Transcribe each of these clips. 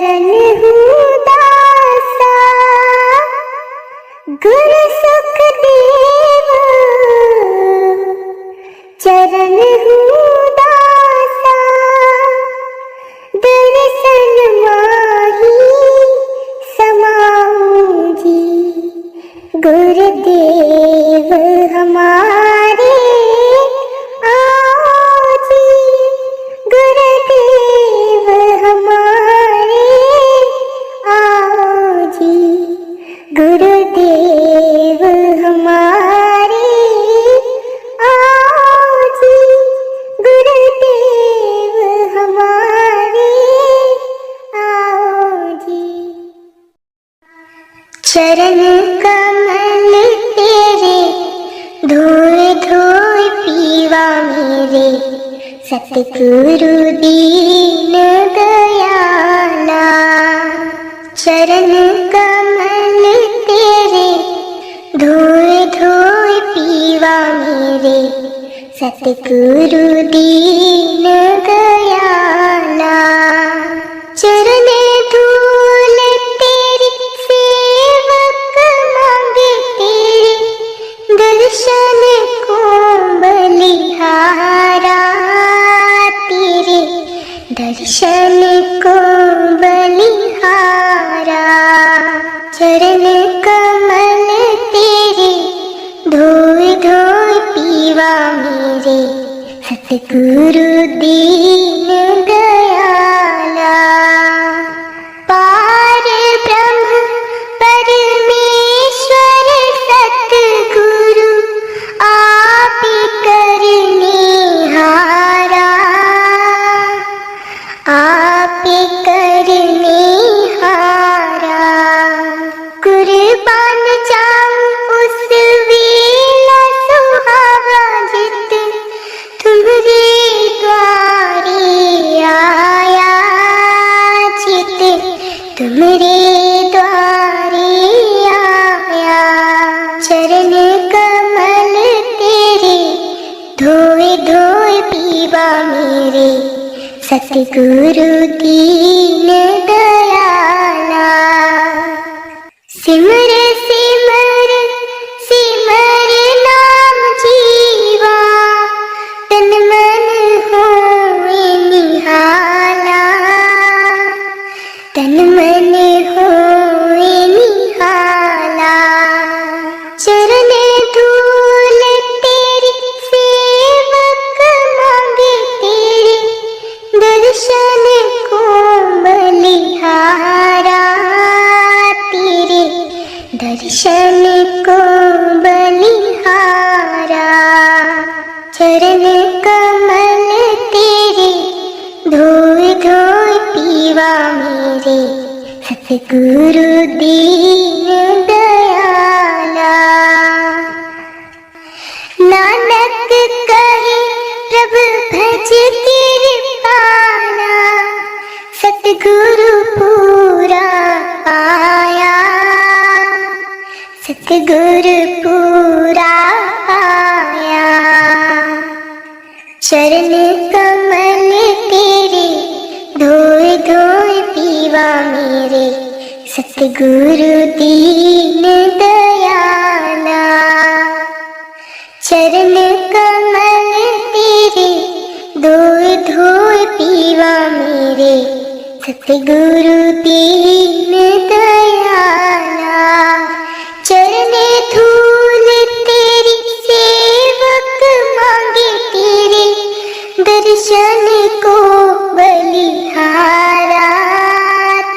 चरण हूँ दासा गुरु सुखदेव, चरण हूँ दासा दर्शन माही समाऊं जी। गुरुदेव हमारे आओ जी, गुरुदेव हमारे आओ जी, गुरुदेव हमारे आओ जी, गुरुदेव हमारे आओ जी। चरण कमल तेरे धोए धोए पीवा मेरे, सतगुरु दीन दयाला। चरण कमल तेरे धोए धोए पीवा मेरे, सतगुरु दीन दयाला। चरण धूल तेरी सेवक मांगे तेरे, दर्शन को बलिहारा तेरे, दर्शन को बलिहारा। चरण कमल तेरे धोए धोए पीवा मेरे, सतगुरु दीन दयाला। पार ब्रह्म परमेश्वर सतगुरु आप करनेहारा, आप करनेहारा। कुर्बान जाऊं उस वेला सुहावा, जित तुम्हारे द्वारे आया, चित तुम्हारे द्वारे आया। चरण कमल तेरे धोए धोए पीवा मेरे, सतगुरु दीन दयाला। सिमर सिमर सिमर नाम जीवा, तन मन होए निहाला, तन मन होए निहाला। चरण धूल तेरी सेवक मांगे तेरे, दर्शन को बलिहारा तेरे, दर्शन को बलिहारा। चरण कमल तेरे धोए धोए पीवा मेरे, सतगुरु दीन दयाला। नानक कहे प्रभु भज कृपाला, सतगुरु पूरा पाया, सतगुरु पूरा पाया। चरण कमल तेरे धोए धोए पीवा मेरे, सतगुरु दीन दयाला। चरण कमल तेरे धोए धोए पीवा मेरे, सतगुरु दीन दयाला। चरण धूल तेरी सेवक मांगे तेरे, दर्शन को बलिहारा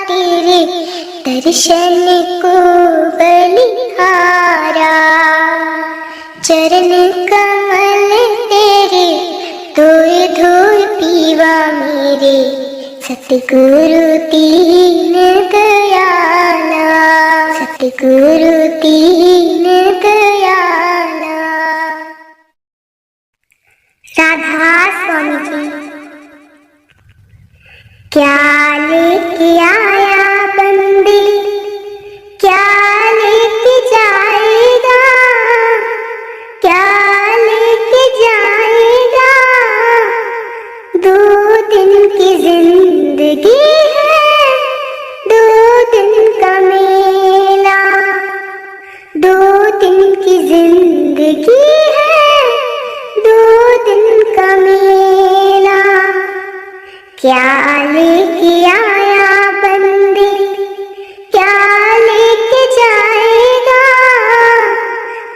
तेरे, दर्शन को बलिहारा। चरण कमल तेरे धोए धोए पीवा मेरे, सतगुरु दीन दयाला, सतगुरु दीन दयाला। राधा स्वामी जी। क्या लेके आया बंदी, क्या लेके जाएगा, क्या लेके जाएगा। 2 दिन की जिंदगी है, क्या लेके आया बंदी, क्या लेके जाएगा,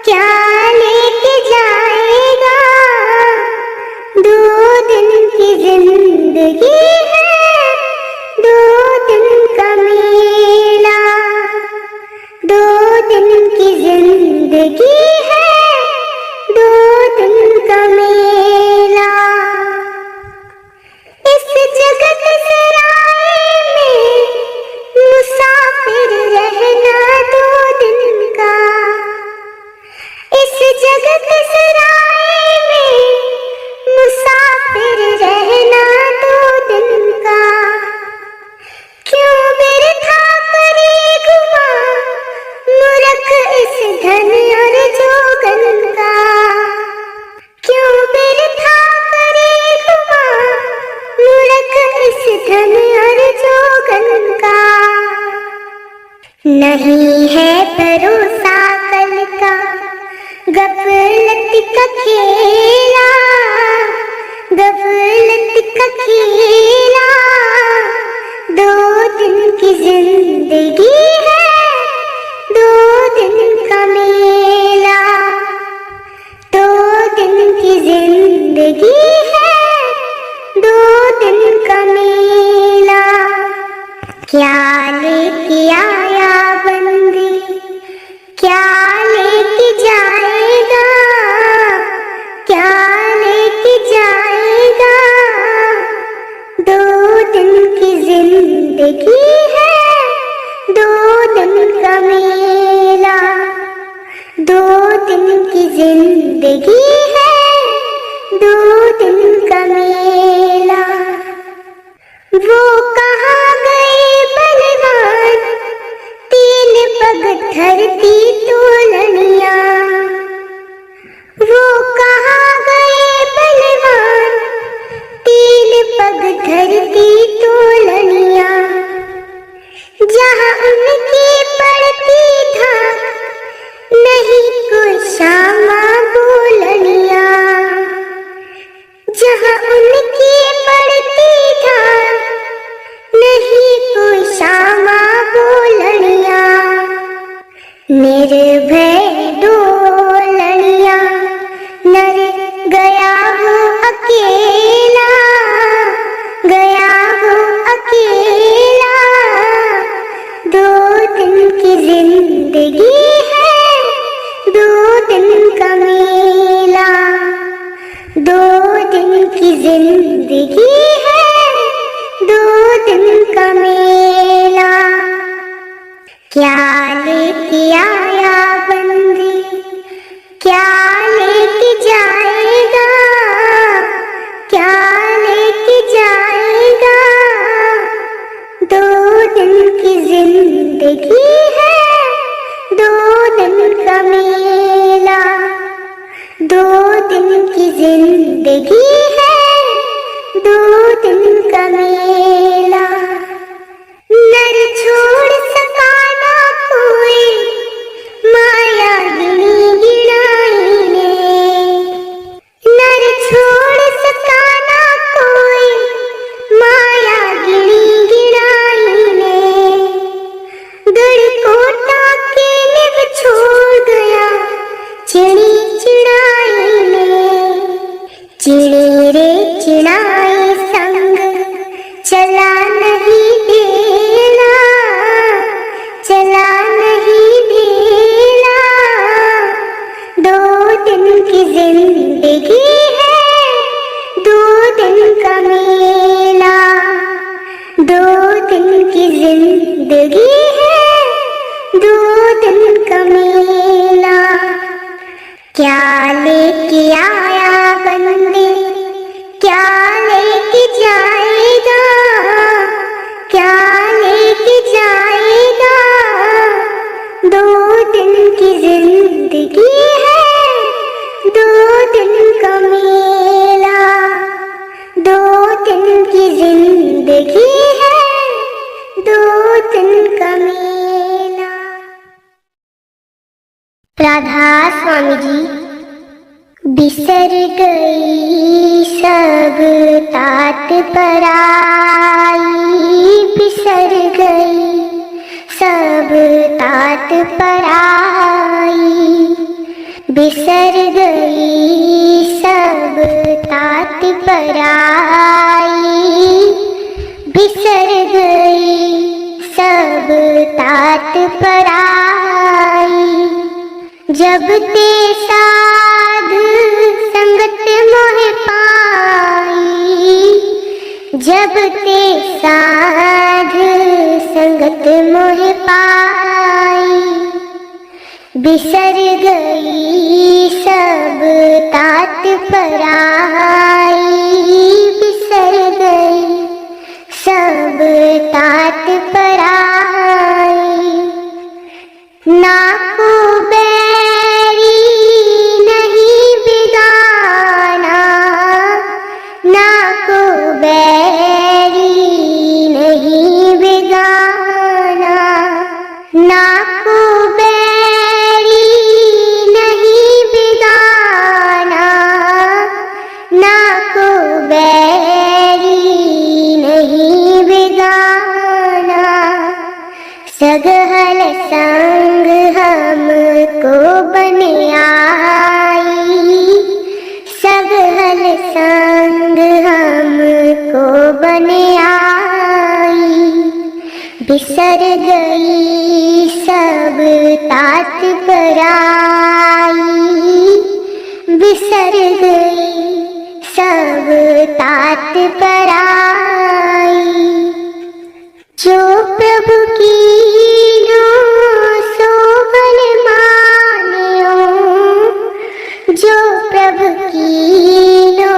क्या लेके जाएगा। 2 दिन की जिंदगी है, 2 दिन का मेला। 2 दिन की जिंदगी है, 2 दिन का मेला। इस जगत सराय में मुसाफिर रहना 2 दिन का। इस जगत सराय में मुसाफिर रहना 2 दिन का। क्यों बिरथा करे गुमा मूर्ख इस धन और जोगन का। क्यों बिरथा करे गुमा मूर्ख इस धन और जोगन का। नहीं है भरोसा कल का, गफलत का खेला, गफलत का खेला। 2 दिन की जिंदगी है, 2 दिन का मेला। 2 दिन की जिंदगी है, 2 दिन का मेला। क्या लेके आया बंदी, क्या लेके जाएगा, क्या लेके जाएगा। 2 दिन की जिंदगी है, 2 दिन का मेला। 2 दिन की जिंदगी है, 2 दिन का मेला। वो कहाँ गए बलवान, 3 पग धरती तोलनिया। वो कहाँ गए बलवान, 3 पग धरती तोलनिया। जहाँ उनकी पड़ती धाक, नहीं कोई श्यामा बोलनिया। जहाँ उनकी पड़ती धाक, नहीं कोई श्यामा बोलनिया। निर्भय डोलनिया, नर गया वो अकेला, गया वो अकेला। 2 दिन की जिंदगी है, 2 दिन का मेला। 2 दिन की जिंदगी है, 2 दिन का मेला। क्या लेके आया बंदी, क्या लेके जाएगा, क्या लेके जाएगा। 2 दिन की जिंदगी है, 2 दिन का मेला। 2 दिन की जिंदगी है, 2 दिन का मेला। नर छोड़ सका ना कोई, माया गिनी गिनाई ने। नर छोड़ सका ना कोई, माया गिनी गिनाई ने। गढ़कोटा के निव छोड़ गया, चिड़ी चिड़ाई ने। चिड़ी रे चिड़ाई संग चला नहीं देना, चला नहीं देना। 2 दिन की जिंदगी है, 2 दिन का मेला। 2 दिन की जिंदगी है, 2 दिन का मेला। क्या लेके आया बंदी, क्या लेके जाएगा, क्या लेके जाएगा। 2 दिन की जिंदगी है, 2 दिन का मेला। 2 दिन की जिंदगी है, 2 दिन का मेला। राधा स्वामी जी। बिसर गई सब तात पराई बिसर गई, सब तात पराई बिसर गई, सब तात पराई बिसर गई, सब तात पराई। जब ते साध संगत मोह पाई, जब ते साध संगत मोह पाई बिसर गई, सब तात पराई बिसर गई, सब तात पराई। ना को बैरी नहीं बिगाना, ना को बैरी नहीं बिगाना, ना को बैरी नहीं बिगाना, ना को बैरी नहीं बिगाना। सगहल संग हमको बन आई, सगहल संग हमको बन आई बिसर गई, सब तात पराई बिसर गई, सब तात पराई। जो प्रभु कीन्हो सो बल मान्यो, जो प्रभु कीन्हो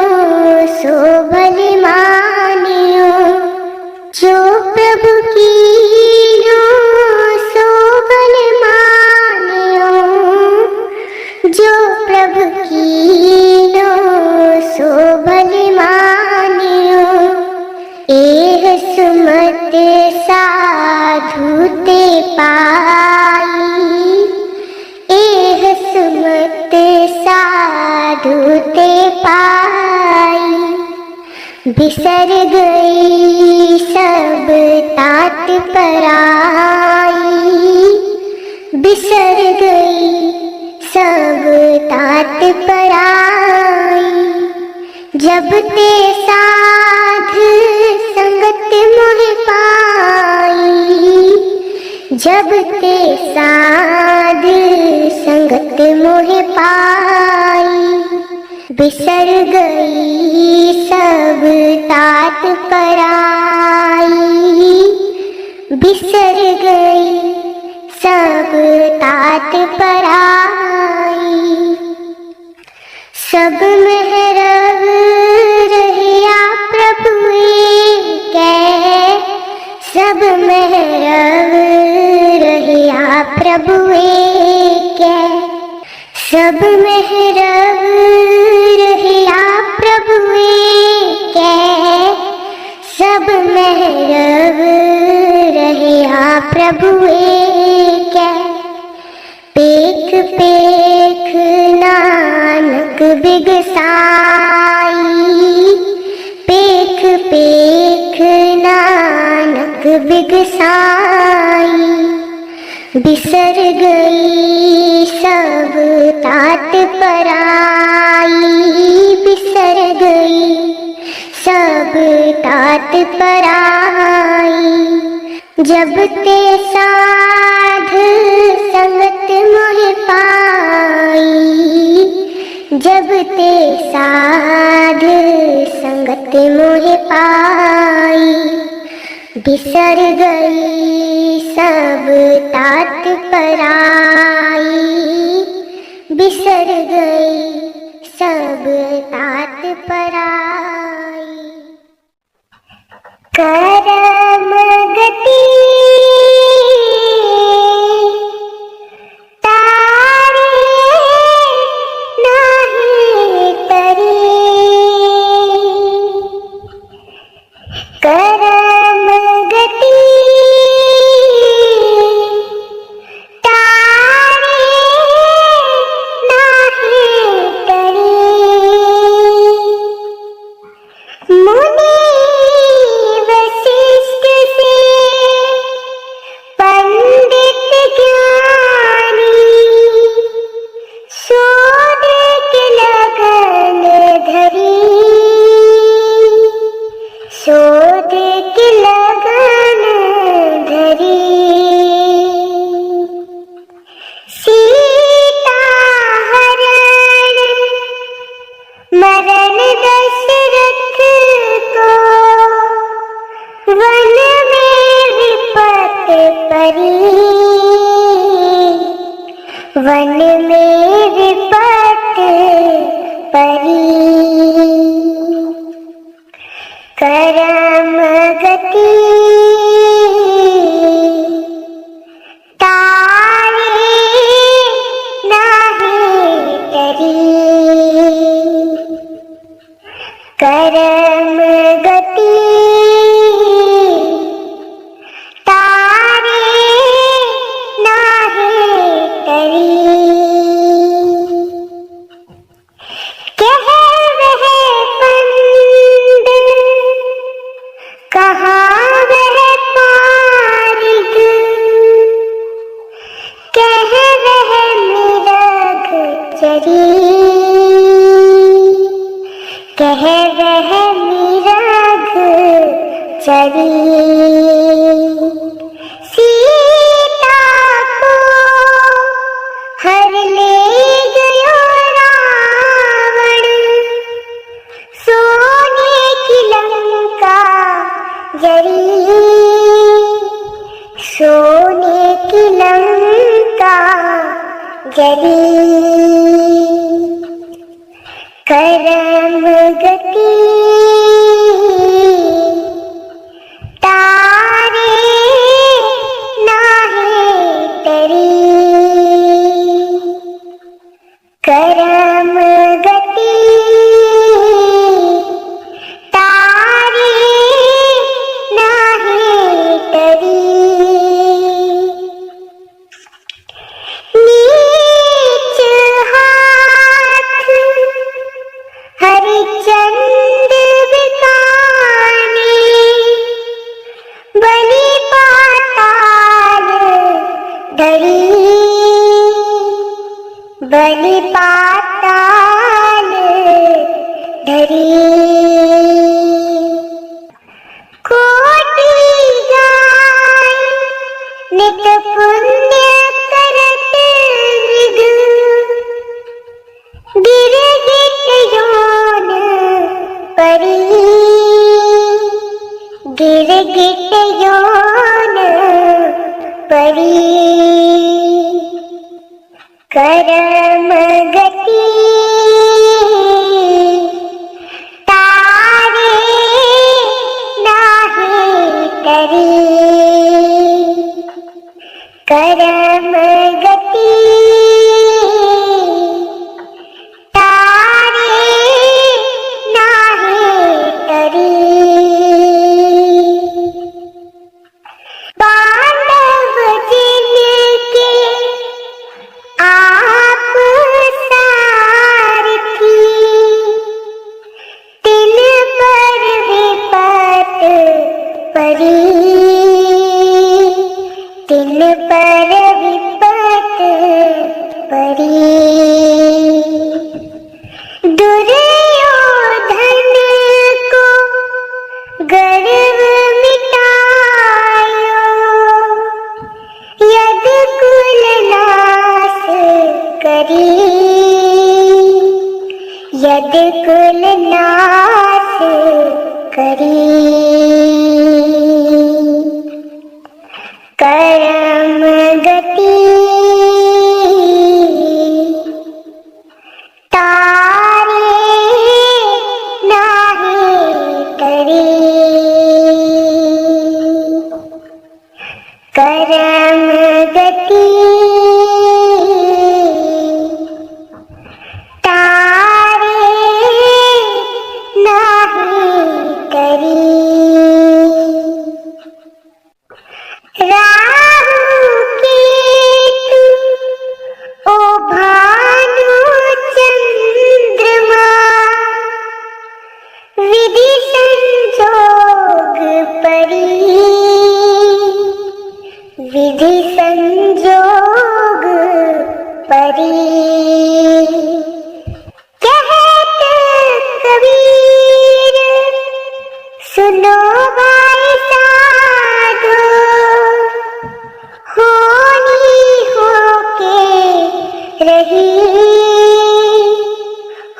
सो बल मान्यो, जो प्रभु कीन्हो सो बल मान्यो, जो प्रभु कीन्हो सो बल मान्यो। एह सुमत साधु ते पाई, एह सुमत साधु ते पाई बिसर गई, सब तात पराई बिसर गई, सब तात पराई। जब ते साध संगत मोह पाई, जब ते साध संगत मोह पाई बिसर गई, सब तात पराई बिसर गई, सब तात पराई। सब महरव रहिया प्रभु कै, सब महरव रहिया प्रभु कै, सब महरव रहिया प्रभु कै, सब महरव रहिया प्रभु कै। पेख पेख नानक बिगसाई, पेख पेख नानक बिगसाई बिसर गई, सब तात पराई बिसर गई, सब तात पराई। जब ते साध संगत मोह पाई, जब ते साध संगत मोह पाई बिसर गई, सब तात पराई बिसर गई, सब तात पराई। करम गति तारे नाही तरी, करम गति तारे नाही तरी। वन में विपत परी, करम गति तारे नाहीं टरी, करम गति तारे नाहीं टरी। कह वह पंड कहाँ वह पारिग, कह वह मृग चरी, कह वह मृग चरी। सीता को हर ले गयो रावण, सोने की लंका जरी, सोने की लंका जरी। करम गति तारे नाहीं टरी, करम गति तारे नाहीं टरी। नीच हाथ हरिचंद बिकाने, बलि पाताल धरी, बलि पाताल धरी। कोटि गाय नित पुण्य करत मृग, गिरगिट योन परी, गिरगिट योन परी। करम गति तारे नाहीं टरी, करम गति तारे नाहीं टरी। पांडव जिनके आप सारथी, तिन पर विपत परी, तिन पर विपत परी। दुर्योधन को गर्व मिटायो, यद कुल नाश करी, यद कुल नाश करी। करम गति तारे नाहीं टरी, करम गति तारे नाहीं टरी। राहु केतु ओ भानु चंद्रमा, विधि संजोग परी, विधि संजोग परी। कहत कबीर सुनो भाई साधो, होनी होके रही,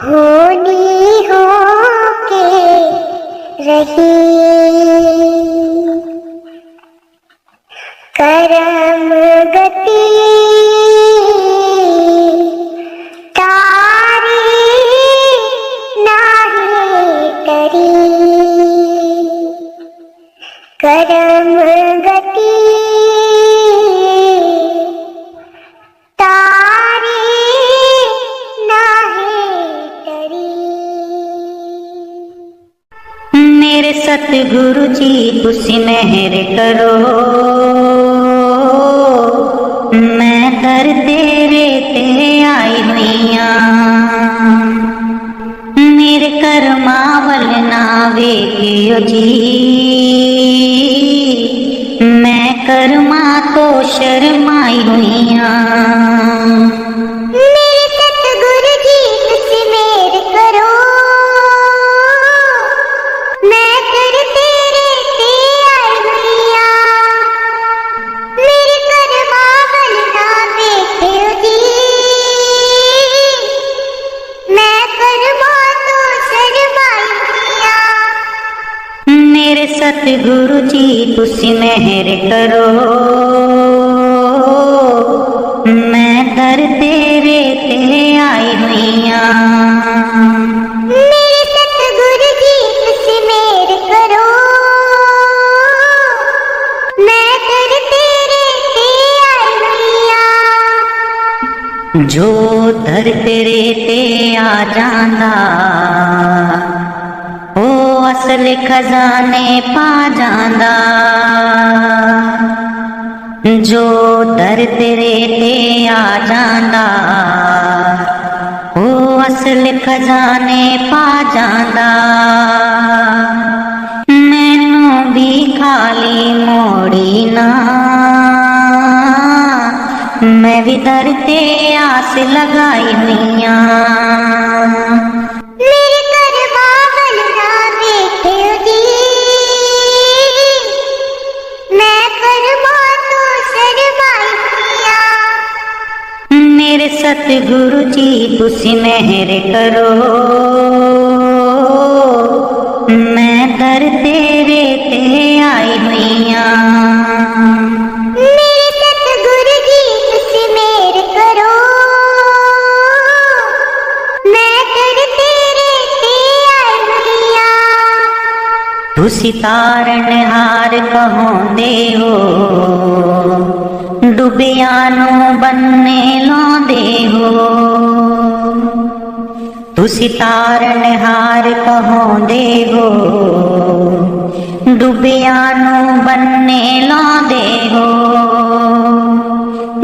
होनी होके रही। करम गति सतगुरु जी तुसी मेहर करो, मैं दर तेरे ते आई हुईयां। मेरे कर्मा वल ना वेखियो जी, मैं कर्मा तो शर्माई हुईयां। मेरे सतगुरु जी तुसी मेहर करो, मैं दर तेरे ते आई हुईयां। मेरे कर्मा वल ना वेखियो जी, मैं कर्मा तो शर्माई हुईयां। मेरे सतगुरु जी तुसी मेहर करो, मैं दर तेरे ते आई हुईयां। मेरे सतगुरु जी तुसी मेहर करो, मैं दर तेरे ते आई हुईयां। जो दर तेरे ते आ जांदा, ओ असल खजाने पा जांदा। जो दर तेरे ते आ जांदा, ओ असल खजाने पा जांदा। मैनू भी खाली मोड़ी ना, मैं भी दर ते आस लगाई हुईयां। मेरे कर्मा वल ना वेखियो जी, मैं कर्मा तो शर्माई हुईयां। मेरे सतगुरु जी तुसी मेहर करो, मैं दर तेरे ते आई हुईयां। मेरे सतगुरु जी तुसी मेहर करो, मैं दर तेरे ते आई हुईयां। तुसी तारणहार कहोंदे हो, डुबिया नू बन्ने लांदे हो। तुसी तारणहार कहोंदे हो, डुबिया नू बन्ने लांदे हो।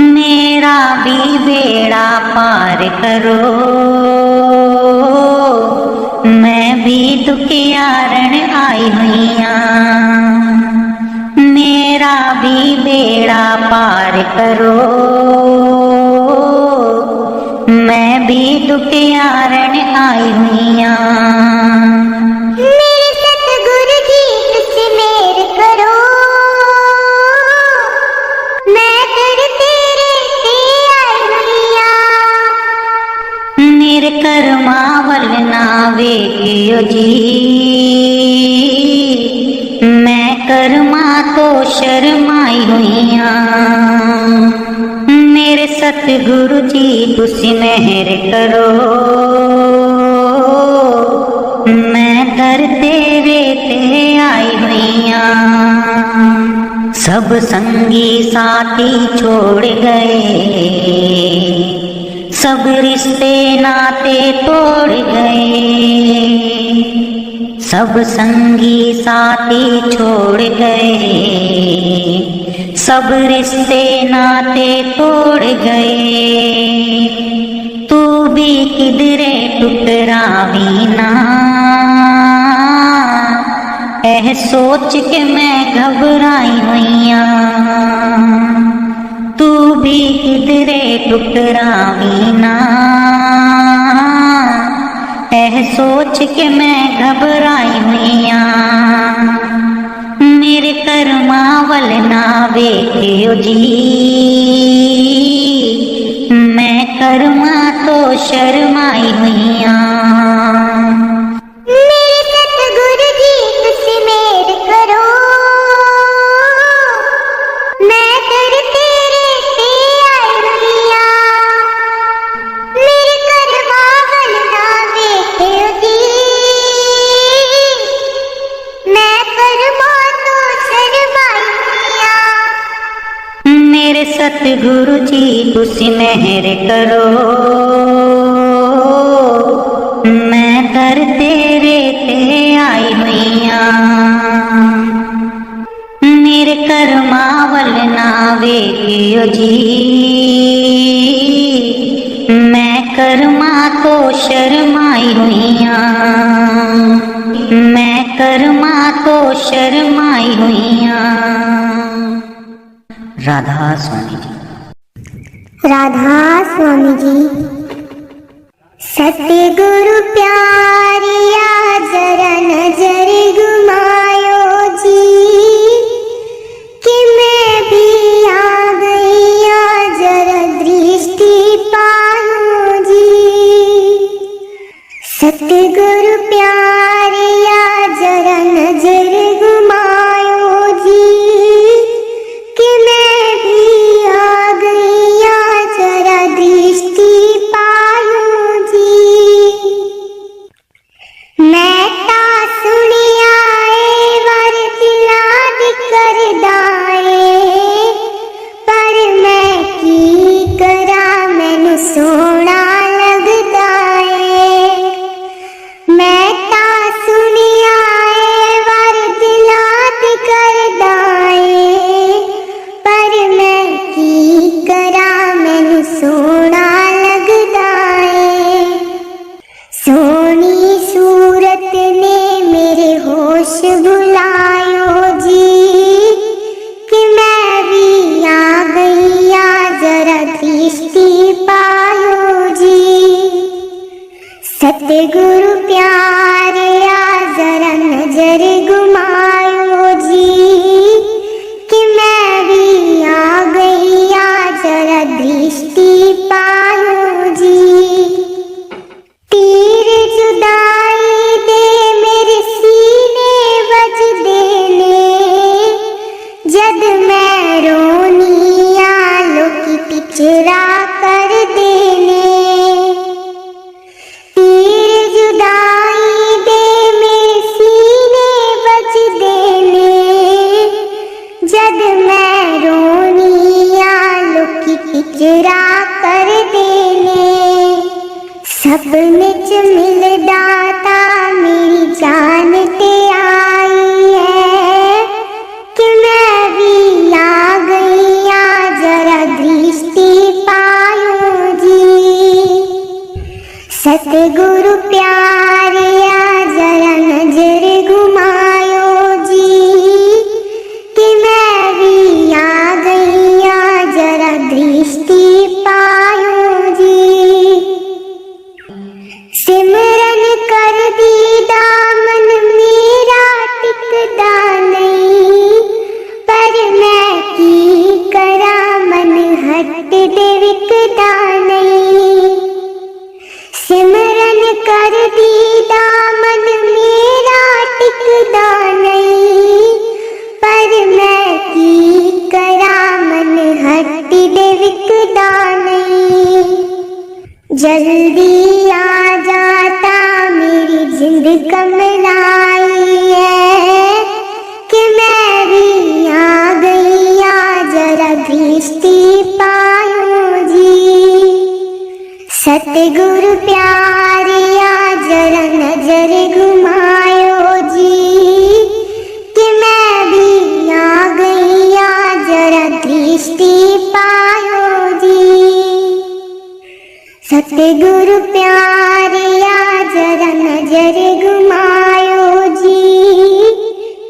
मेरा भी बेड़ा पार करो, मैं भी दुखियारण आई हुईयां। मेरा भी बेड़ा पार करो, मैं भी दुखियारण आई हुईयां। मेरे सतगुरु जी तुसी मेहर करो, मैं दर तेरे ते आई हुईयां। मेरे कर्मा वल ना वेखियो जी, मैं कर्मा तो शर्माई हुईयां। मेरे सतगुरु जी तुसी मेहर करो, मैं दर तेरे ते आई हुईयां। सब संगी साथी छोड़ गए, सब रिश्ते नाते तोड़ गए। सब संगी साथी छोड़ गए, सब रिश्ते नाते तोड़ गए। तू भी किधरे टुकरावी ना, एह सोच के मैं घबराई हुईयां। तू भी किधरे टुकरावी ना, एह सोच के मैं घबराई हुईयां। मेरे कर्मा वल ना वेखियो जी, मैं कर्मा तो शर्माई हुईयां। मेरे सतगुरु जी तुसी मेहर करो, मैं दर तेरे ते आई हुईयां। मेरे कर्मा वल ना वेखियो जी, मैं कर्मा तो शर्माई हुईयां। मेरे सतगुरु जी तुसी मेहर करो, मैं दर तेरे ते आई हुईयां। मेरे करमावल ना वेखियो जी, मैं कर्मा तो शर्माई हुईया, मैं कर्मा तो शर्माई हुईया। राधा स्वामी जी। राधा स्वामी जी। सतगुरु प्यारिया जरा नजर घुमायो जी, कि मैं भी आ गईया जरा दृष्टि पायो जी। सतगुरु प्यारिया जरा नजर घुमायो जी, कि मैं भी आ गईया जरा दृष्टि पायो जी। मैं ता सुनिया वर दिलाद कर दाए, पर मैं की करा मैनू सोना लगदा है। मैं ता सुनिया वर दिलाद कर दाए, पर मैं की करा मैनू सोना लगदा है। सोनी सूरत ने मेरे होश भुलायो जी, कि मैं भी आ गईया जरा दृष्टि पायो जी। सतगुरु प्यारिया जरा नजर घुमायो जी, कि मैं भी आ गईया जरा दृष्टि पायो जी। तीर जुदाई दे मेरे सीने बज देने, जद मैं रोनी आलो की पिचरा कर देने। तीर जुदाई दे मेरे सीने बज देने, जद मैं रोनी आलो की पिचरा कर देने। सपने च मिल दाता मेरी जान ते आई है, कि मैं भी आ गईया जरा दृष्टि पायो जी। सतगुरु प्यारिया जरा नजर घुमायो जी, कि मैं भी आ गईया जरा दृष्टि पायो जी। सिमरन कर दी दामन मेरा टिकदा नहीं, पर मैं की करा मन हट दे विकदा नहीं। सिमरन कर दी दामन मेरा टिकदा नहीं, पर मैं की करा मन हट दे विकदा नहीं। जल्दी आ जाता मेरी जिंद कमलाई है, कि मैं भी आ गईया जरा दृष्टि पायो जी। सतगुरु प्यारिया जरा नजर घुमायो जी, कि मैं भी आ गईया जरा दृष्टि पायो जी। सतगुरु प्यारिया जरा नजर घुमायो जी,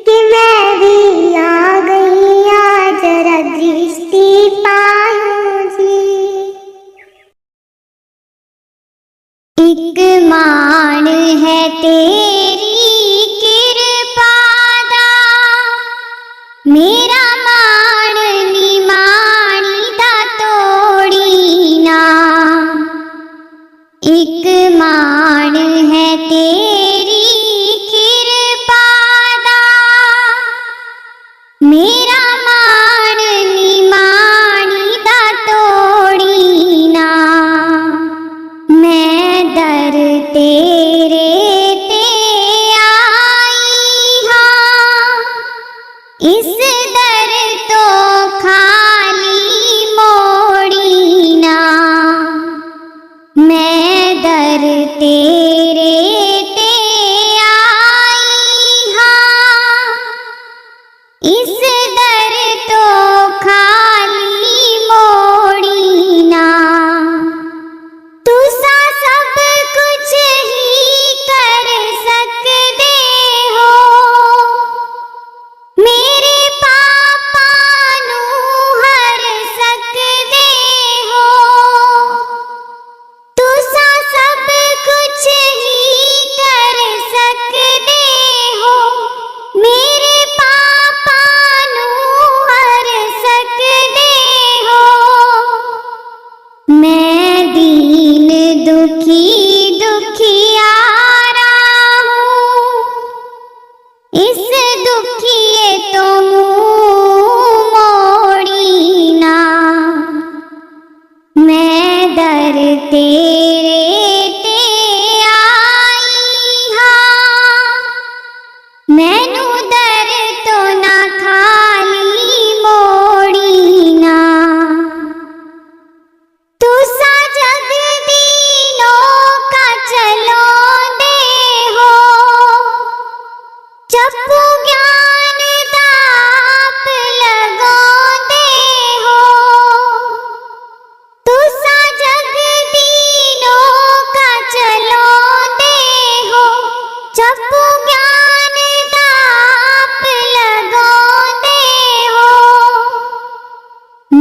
कि मैं भी आ गईया जरा दृष्टि पायो जी। एक मान है तेरी कृपा दा, मेरा मान निमानी दा तोड़ी ना। एक मान है तेरी कृपा दा, मेरा मान निमानी दा तोड़ी ना। मैं दर तेरे ते आई हाँ, इस दर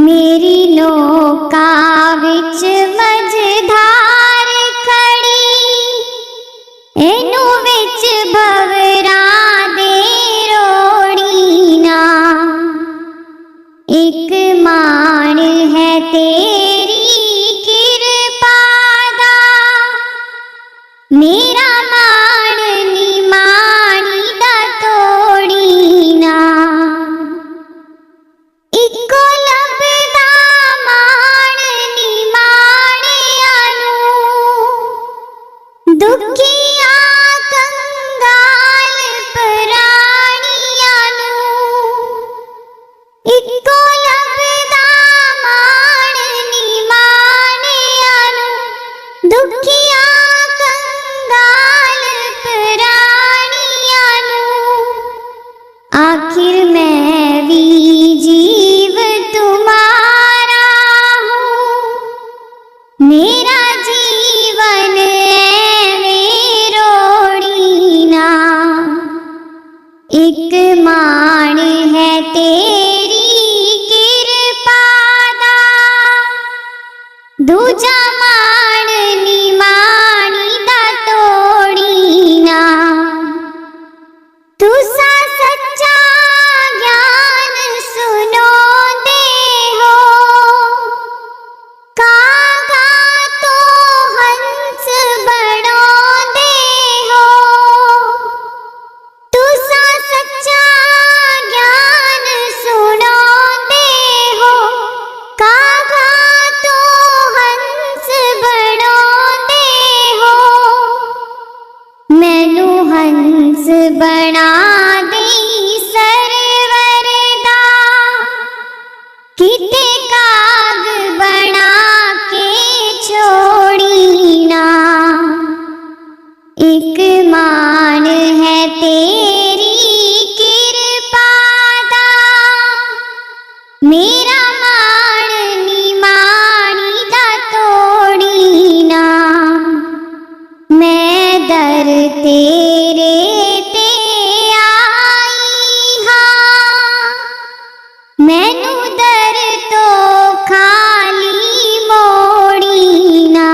मेरी नौका विच मझधार खड़ी, एनू विच भवरा दे रोड़ी ना। एक मान है तेरी किरपा दा, मेरा मान नी मानी दा तोड़ी ना। इको लभदा मान नी माणिया नूं, दुखिया कंगाल प्राणिया नूं। इको लभदा मान नी माणिया नूं, दुखिया कंगाल प्राणिया नूं। आखिर मैं भी जीव तुम्हारा हूँ, मेरा जीवन ऐਵੇਂ रोड़ी ना। एक मान है तेरी किरपा दा, दूजा मान नी मानी दा तोड़ी ना। तुसा सच्चा ज्ञान सुनो दे हो, कागा तो हंस बनो दे हो। तुसा सच्चा ज्ञान सुनो दे हो, कागा तो हंस बनो दे हो। मैनू हंस बना दई सरवर दा, किते काग बना के छोड़ी ना। एक मान है तेरी किरपा दा, मेरा मान नी मानी दा तोड़ी ना। मैं दर तेरे ते आई हाँ, मैनू दर तो खाली मोड़ी ना।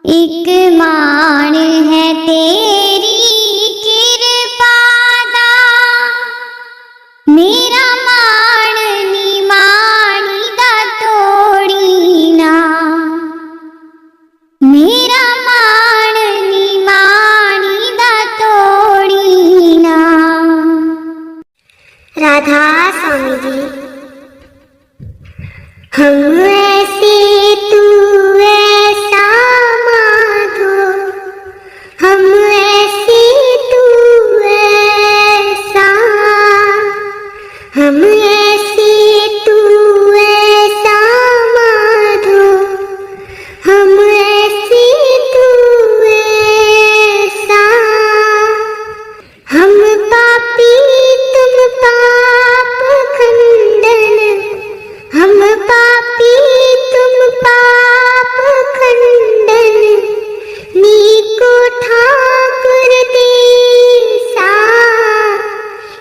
एक मान है तेरी किरपा दा, मेरा मान नी मानी दा तोड़ी ना। मेरा मान नी मानी दा तोड़ी ना। राधा स्वामी जी। हम ऐसे तू ऐसा माधो, हम ऐसे तू ऐसा, हम ऐसे तू ऐसा माधो, हम ऐसे तू ऐसा। हम पापी तुम पाप खंडन, हम पापी तुम पाप खंडन। नीको ठाकुर देसा,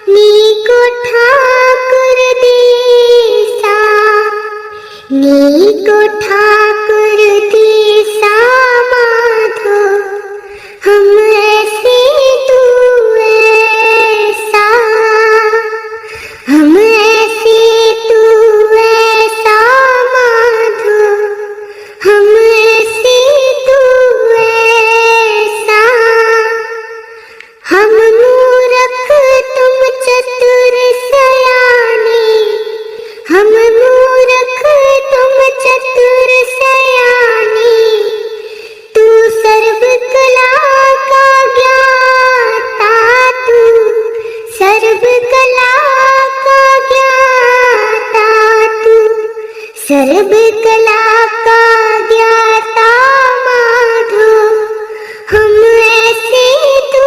नीको ठाकुर देसा, नीको ठाकुर देसा माधो। हम ऐसे तू ऐसा, हम ऐसे तू ऐसा माधो, हम ऐसे तू ऐसा। हम मूर्ख तुम चतुर सयाने, हम मूर्ख तुम चतुर सयाने। तू सर्व कला का ज्ञाता, तू सर्व कला का ज्ञाता, तू सर्व कला का ज्ञाता माधो। हम ऐसे तू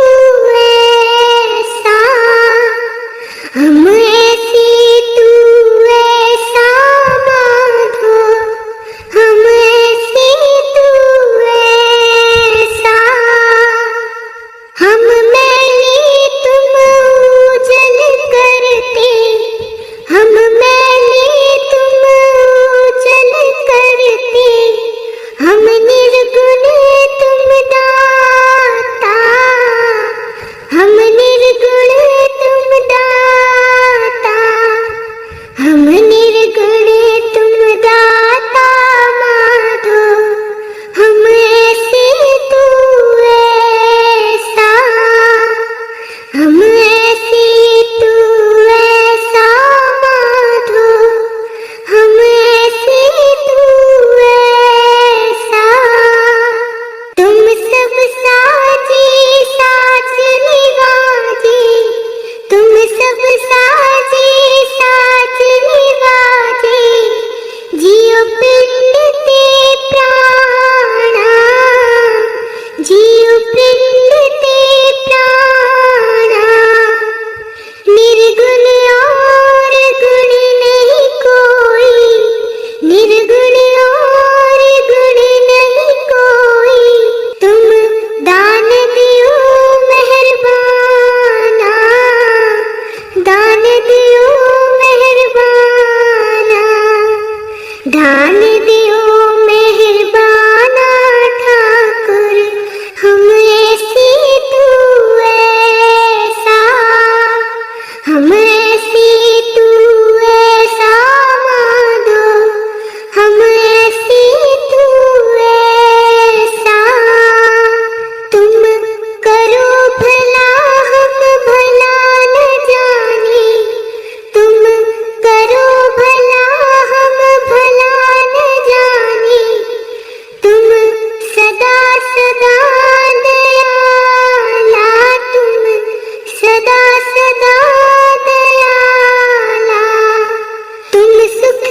ऐसा, हम ऐसे तू ऐसा माधो, हम ऐसे तू ऐसा। हम मैली तुम उजल करते, हम मैली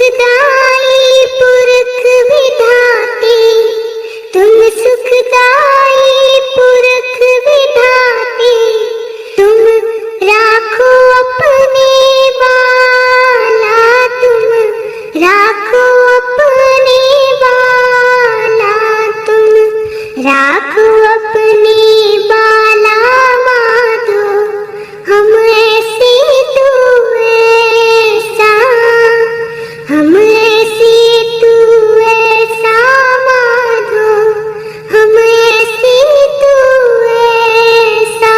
सुखदाई पुरख विधाते, तुम सुखदाई पुरख विधाते, तुम राखो अपने वाला, तुम राखो अपने वाला, तुम राखो अपने वाला माधो, हम ऐसे तू ऐसा, हम ऐसे तू ऐसा माधो, हम ऐसे तू ऐसा।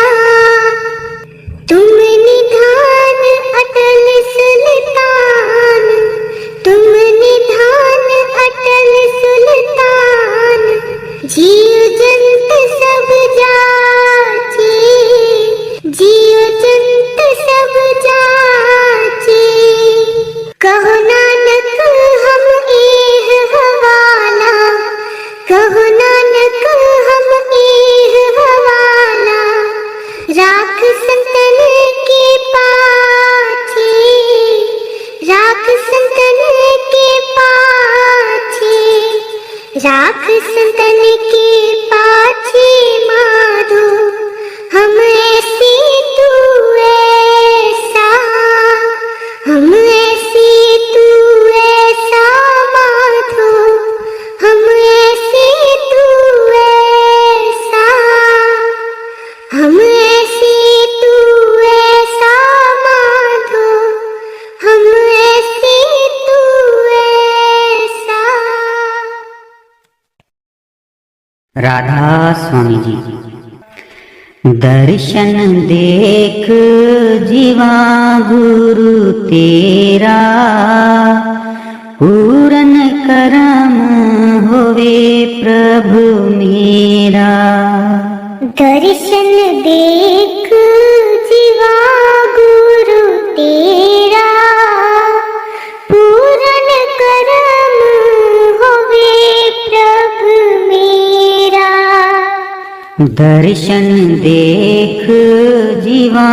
तुम निधान अटल सुल्तान, तुम निधान अटल सुल्तान, जीव जंत सब जाचे, जीव जंत सब जाचे। कहो नानक हम एह हवाला, कहो नानक हम एह हवाला, राख संतन के पाछे, राख संतन के पाछे, राख संतन के पाछे माधो, हम ऐसे तू ऐसा, हम ऐसे तू ऐसा माधो, हम ऐसे तू ऐसा, हम ऐसे तू ऐसा माधो, हम ऐसे तू ऐसा। राधा स्वामी जी। दर्शन देख जीवा गुरु तेरा, पूरन करम होवे प्रभु मेरा। दर्शन देख जीवा गुरु तेरा, पूरन करम होवे प्रभु मेरा। दर्शन देख जीवा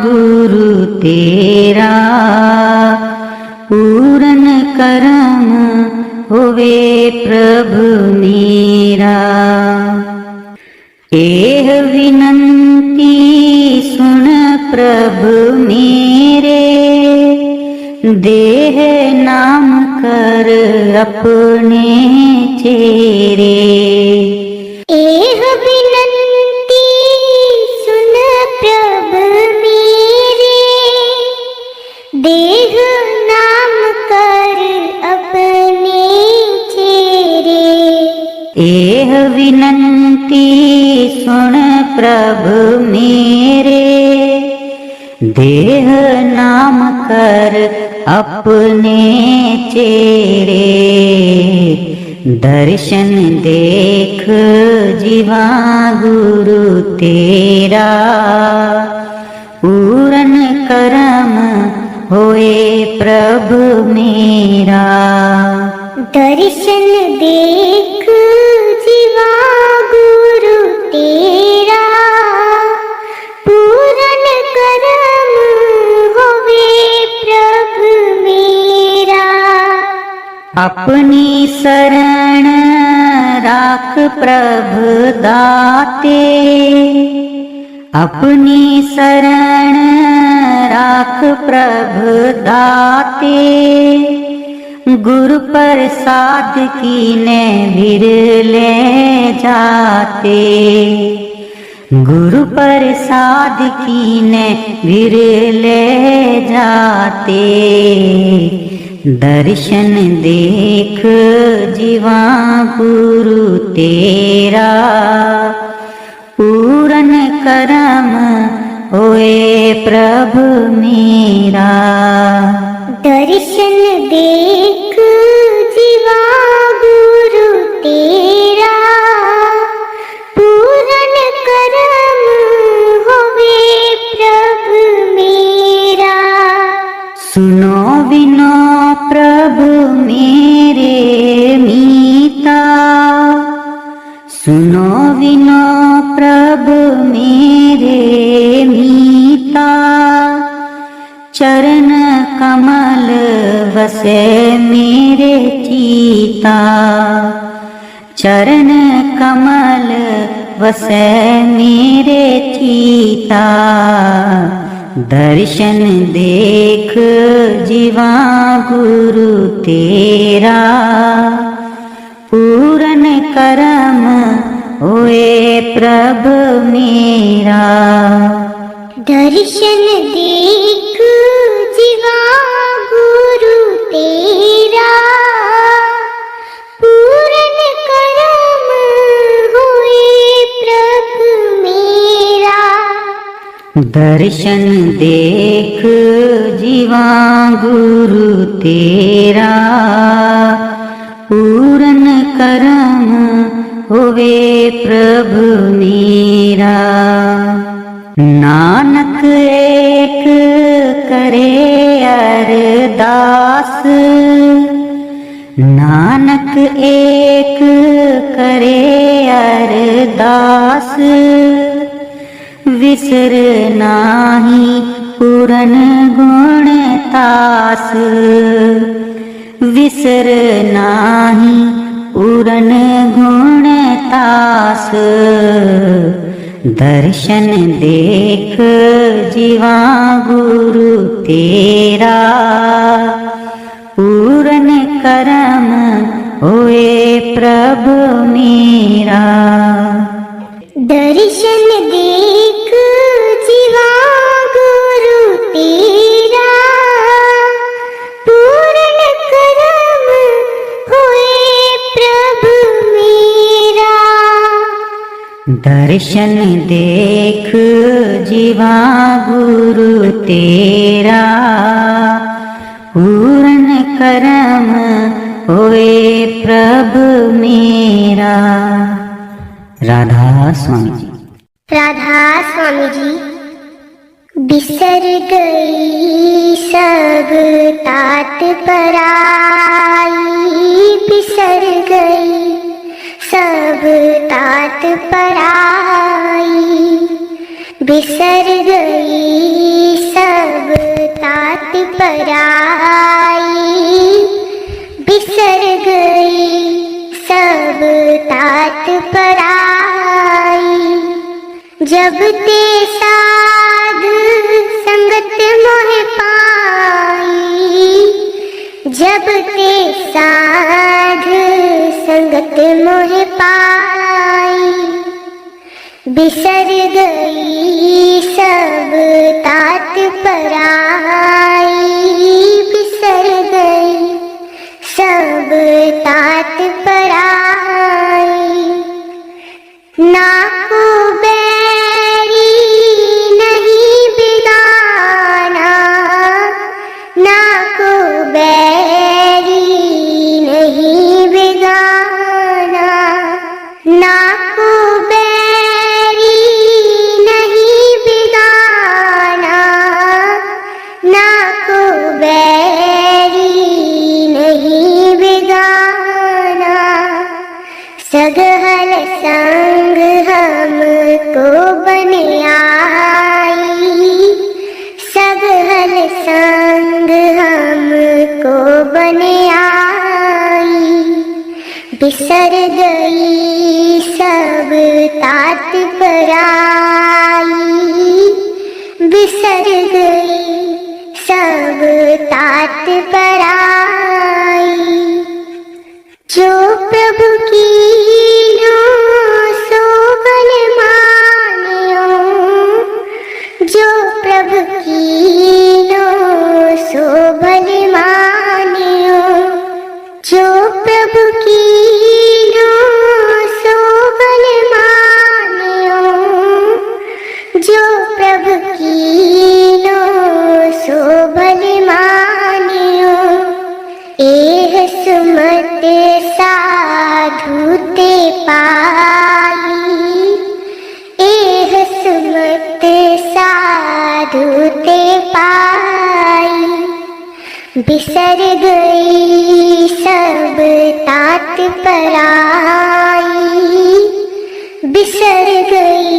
गुरु तेरा, पूरन करम होवे प्रभु मेरा। एह विनंती सुन प्रभु मेरे, देह नाम कर अपने चेरे। एह विनंती सुन प्रभु मेरे, देह नाम कर अपने चेरे। एह विनंती सुन प्रभु मेरे, देह नाम कर अपने चेरे। दर्शन देख जीवा गुरु तेरा, पूरन करम होए प्रभु मेरा। दर्शन देख जीवा गुरु तेरा, पूरन करम होवे प्रभु मेरा। अपनी शरण राख प्रभु दाते, अपनी शरण राख प्रभु दाते। गुरु प्रसाद कीने विरले जाते, गुरु प्रसाद कीने विरले जाते। दर्शन देख जीवा गुरु तेरा, पूरन करम होए प्रभु मेरा। दर्शन देख जीवा गुरु तेरा, पूरन करम होवे प्रभु मेरा। सुनो विनो प्रभु मेरे मीता, सुनो विनो प्रभु मेरे मीता। चरण कमल वसे मेरे चीता, चरण कमल वसै मेरे चीता। दर्शन देख जीवा गुरु तेरा, पूरन करम होए प्रभु मेरा। दर्शन देख जीवा गुरु तेरा, पूरन करम हुए प्रभु मेरा। दर्शन देख जीवा गुरु तेरा, पूरन करम होवे प्रभु मेरा। नानक एक करे अरदास, नानक एक करे अरदास। विसर नाही पूरन गुण तास, विसर नाही पूरन गुण तास। दर्शन देख जीवा गुरु तेरा, पूरन करम होए प्रभु मेरा। दर्शन देख जीवा गुरु तेरा, पूरन करम हुए प्रभु मेरा। दर्शन देख जीवा गुरु तेरा, पूरन करम होए प्रभु मेरा। राधा स्वामी जी। राधा स्वामी जी। बिसर गई सब तात पराई, बिसर गई सब तात पराई। बिसर गई सब तात पराई, बिसर गई सब तात पराई। जब ते साध संगत मोह पाई, जब ते साध संगत मोह पाई। बिसर गई सब तात पराई, बिसर गई सब तात पराई। ना को बैरी नहीं बिगाना, ना को बैरी नहीं बिगाना। ना को बैरी नहीं बिगाना, ना को बैरी नहीं बिगाना। सगहल संग हमको बन आई, सगहल संग हमको बन आई। बिसर गई सब तात पराई, बिसर गई सब तात पराई। जो प्रभु की नो सो बल मानियो, जो प्रभु की नो सो बल मानियो। जो प्रभु की नो सो बल मानियो, जो प्रभु की नो सो बल मानियो। एह सुमत साधु ते पाई, एह सुमत साधु ते पाई। बिसर गई सब तात पराई, बिसर गई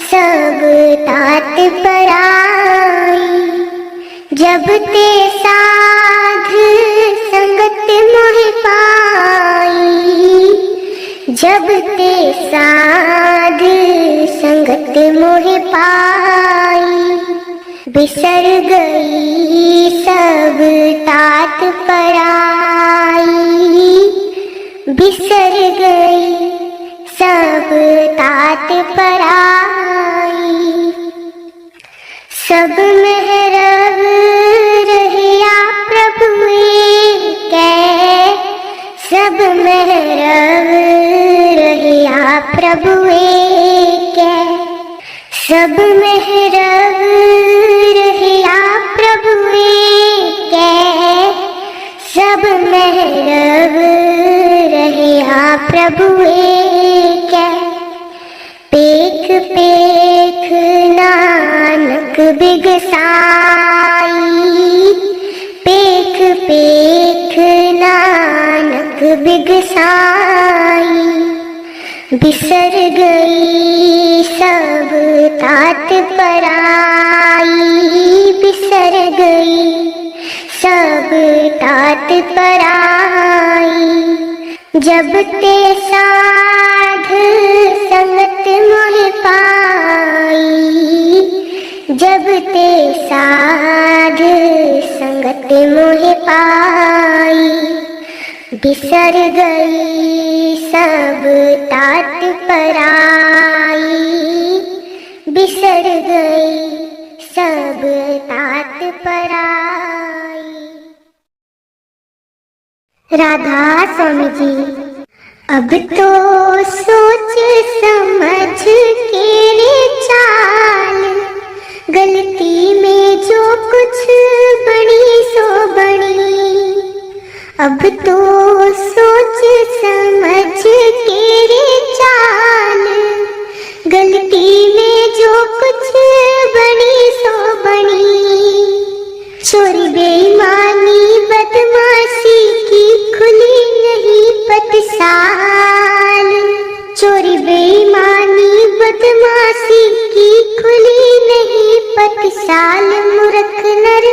सब तात पराई। जब ते साध जब ते साध संगत मोह पाई, बिसर गई सब तात पराई, बिसर गई सब तात पराई। सब महरब रहिया प्रभु कै, सब महरब रहिया प्रभु कै, सब महरब रहिया प्रभु कै, सब महरब रहिया प्रभु कै। पेख पेख नानक बिगसाई, पेख पेख नानक बिगसाई, बिसर गई सब तात पराई, बिसर गई सब तात पराई। जब ते साध संगत मोह पाई, जब ते साध संगत मोह पाई, बिसर गई सब तात पराई, बिसर गई सब तात पराई। राधा स्वामी जी। अब तो सोच समझ के रे चाल, गलती में जो कुछ बनी सो बनी। अब तो सोच समझ के रे चाल, गलती में जो कुछ बनी सो बनी। चोरी बेईमानी बदमाशी की खुली नहीं पटसाल, चोरी बेईमानी बदमाशी की खुली नहीं पटसाल, मूर्ख नर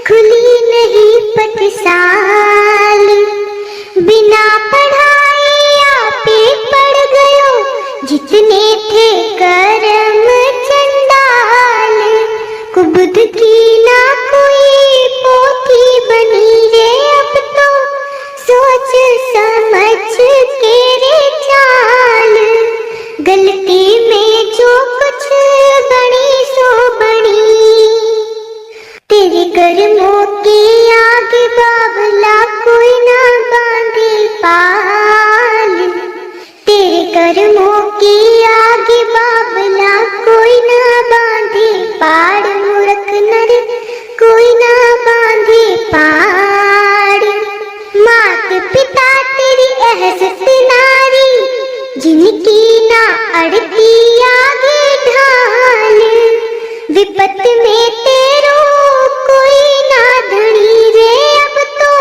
खुली नहीं पटसाल। बिना पढ़ाए आपे पढ़ गयो, जितने थे कर्म चंडाल। कुबुद की ना कोई पोथी बनी रे, अब तो सोच समझ के रे चाल, गलती में जो कुछ बनी सो बनी। तेरे कर्मों के आगे बाबला कोई ना बांधे पाल, तेरे कर्मों के आगे बाबला कोई ना बांधे पाड़। मूर्ख नर कोई ना बांधे पाड़। मात पिता तेरी अहसत नारी, जिनकी ना अड़ती आगे ढाल। विपत में तेरो कोई ना धनी रे, अब तो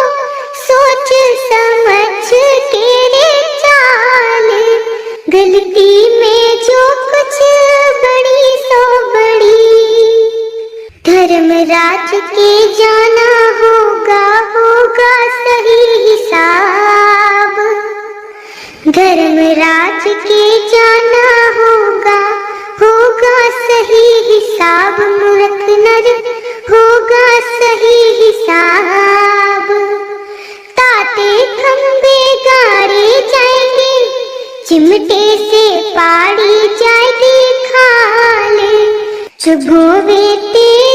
सोच समझ के रे चाल, गलती में जो कुछ बड़ी सो बड़ी। धर्मराज के जाना होगा, होगा सही हिसाब, धर्मराज के जाना होगा, होगा सही हिसाब। मूर्ख नर होगा सही हिसाब। ताते खंबे गाड़े जाएंगे, चिमटे से पाड़ी जाएगी खाल। चुभोवे तेरे